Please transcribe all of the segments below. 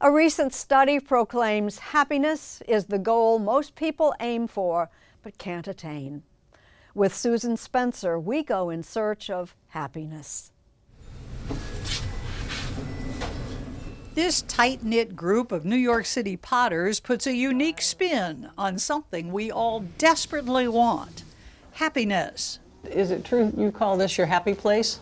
A recent study proclaims happiness is the goal most people aim for but can't attain. With Susan Spencer, we go in search of happiness. This tight-knit group of New York City potters puts a unique spin on something we all desperately want: happiness. Is it true you call this your happy place?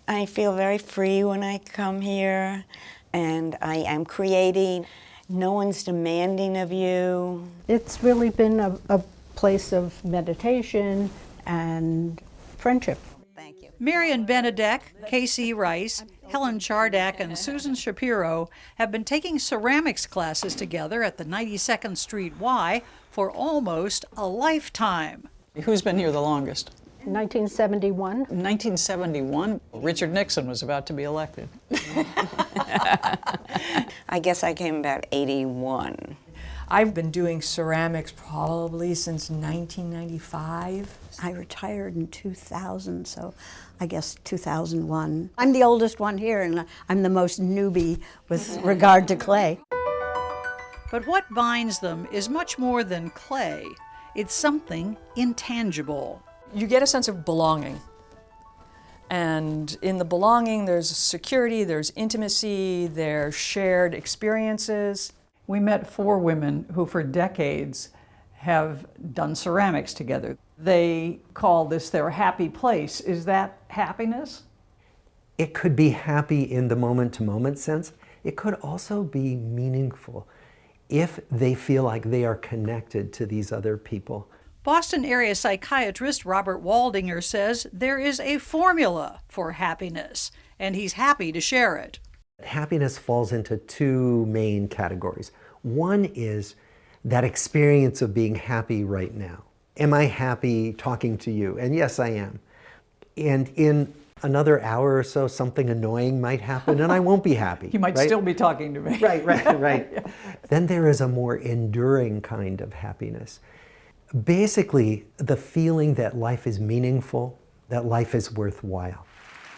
I feel very free when I come here, and I am creating. No one's demanding of you. It's really been a place of meditation and friendship. Thank you. Marion Benedek, Casey Rice, Helen Chardak, and Susan Shapiro have been taking ceramics classes together at the 92nd Street Y for almost a lifetime. Who's been here the longest? 1971. 1971, Richard Nixon was about to be elected. I guess I came about 81. I've been doing ceramics probably since 1995. I retired in 2000, so I guess 2001. I'm the oldest one here, and I'm the most newbie with regard to clay. But what binds them is much more than clay. It's something intangible. You get a sense of belonging. And in the belonging, there's security, there's intimacy, there's shared experiences. We met 4 women who for decades have done ceramics together. They call this their happy place. Is that happiness? It could be happy in the moment-to-moment sense. It could also be meaningful if they feel like they are connected to these other people. Boston area psychiatrist Robert Waldinger says there is a formula for happiness, and he's happy to share it. Happiness falls into 2 main categories. One is that experience of being happy right now. Am I happy talking to you? And yes, I am. And in another hour or so, something annoying might happen and I won't be happy. You might right? still be talking to me. Right. Yeah. Then there is a more enduring kind of happiness. Basically, the feeling that life is meaningful, that life is worthwhile.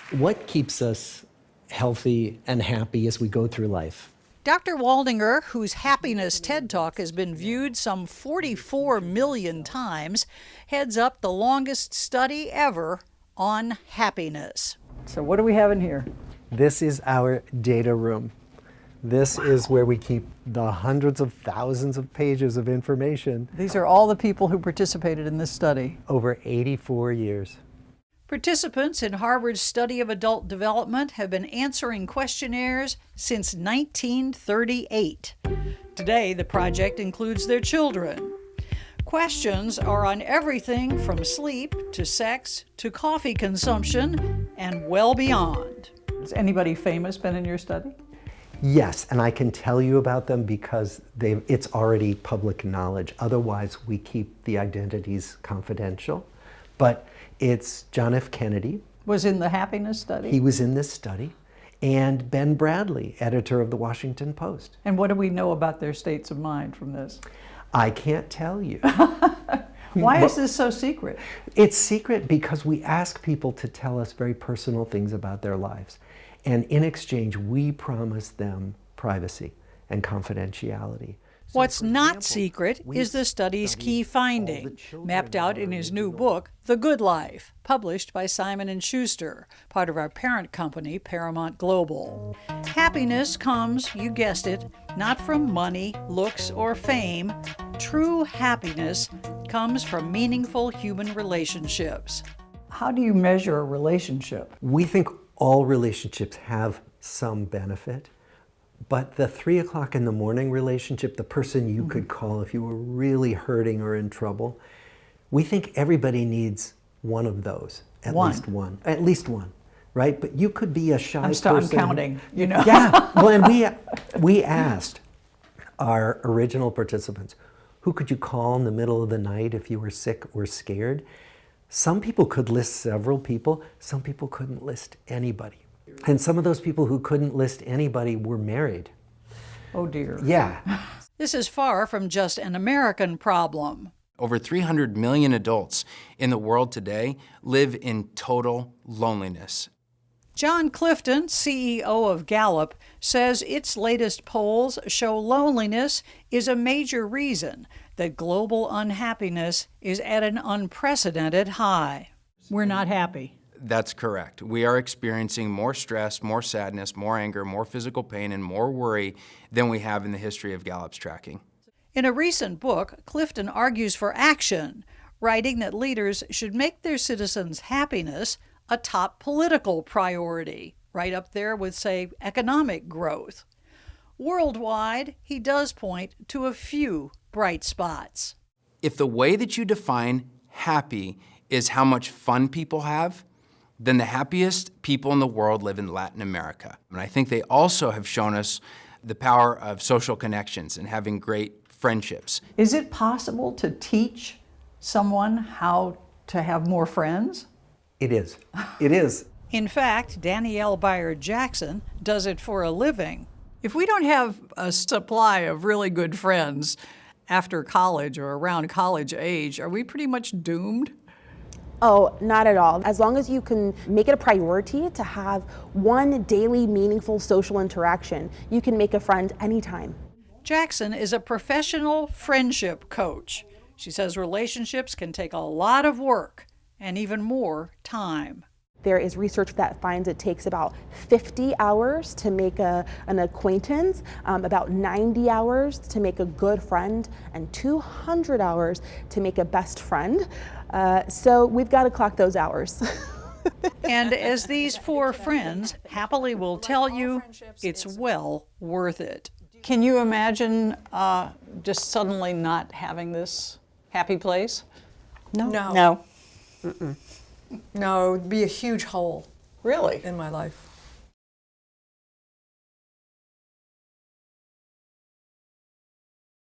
What keeps us healthy and happy as we go through life? Dr. Waldinger, whose Happiness TED Talk has been viewed some 44 million times, heads up the longest study ever on happiness. So what do we have in here? This is our data room. This is where we keep the hundreds of thousands of pages of information. These are all the people who participated in this study. Over 84 years. Participants in Harvard's study of adult development have been answering questionnaires since 1938. Today, the project includes their children. Questions are on everything from sleep to sex to coffee consumption and well beyond. Has anybody famous been in your study? Yes, and I can tell you about them because it's already public knowledge. Otherwise, we keep the identities confidential. But it's John F. Kennedy. Was in the happiness study? He was in this study. And Ben Bradley, editor of the Washington Post. And what do we know about their states of mind from this? I can't tell you. Why is this so secret? It's secret because we ask people to tell us very personal things about their lives. And in exchange, we promise them privacy and confidentiality. What's not secret is the study's key finding, mapped out in his new book, The Good Life, published by Simon & Schuster, part of our parent company, Paramount Global. Happiness comes, you guessed it, not from money, looks, or fame. True happiness comes from meaningful human relationships. How do you measure a relationship? We think all relationships have some benefit. But the 3 o'clock in the morning relationship, the person you could call if you were really hurting or in trouble, we think everybody needs one of those. At least one, right? But you could be a shy person. I'm counting, you know. Yeah, well, and we asked our original participants, who could you call in the middle of the night if you were sick or scared? Some people could list several people, some people couldn't list anybody. And some of those people who couldn't list anybody were married. Oh dear. Yeah. This is far from just an American problem. Over 300 million adults in the world today live in total loneliness. John Clifton, CEO of Gallup, says its latest polls show loneliness is a major reason that global unhappiness is at an unprecedented high. We're not happy. That's correct. We are experiencing more stress, more sadness, more anger, more physical pain, and more worry than we have in the history of Gallup's tracking. In a recent book, Clifton argues for action, writing that leaders should make their citizens' happiness a top political priority, right up there with, say, economic growth. Worldwide, he does point to a few bright spots. If the way that you define happy is how much fun people have, then the happiest people in the world live in Latin America. And I think they also have shown us the power of social connections and having great friendships. Is it possible to teach someone how to have more friends? It is. It is. In fact, Danielle Byard-Jackson does it for a living. If we don't have a supply of really good friends after college or around college age, are we pretty much doomed? Oh, not at all. As long as you can make it a priority to have one daily meaningful social interaction, you can make a friend anytime. Jackson is a professional friendship coach. She says relationships can take a lot of work and even more time. There is research that finds it takes about 50 hours to make an acquaintance, about 90 hours to make a good friend, and 200 hours to make a best friend. So we've got to clock those hours. And as these four friends happily will tell you, it's well worth it. Can you imagine just suddenly not having this happy place? No. No. No, it would be a huge hole Really? in my life.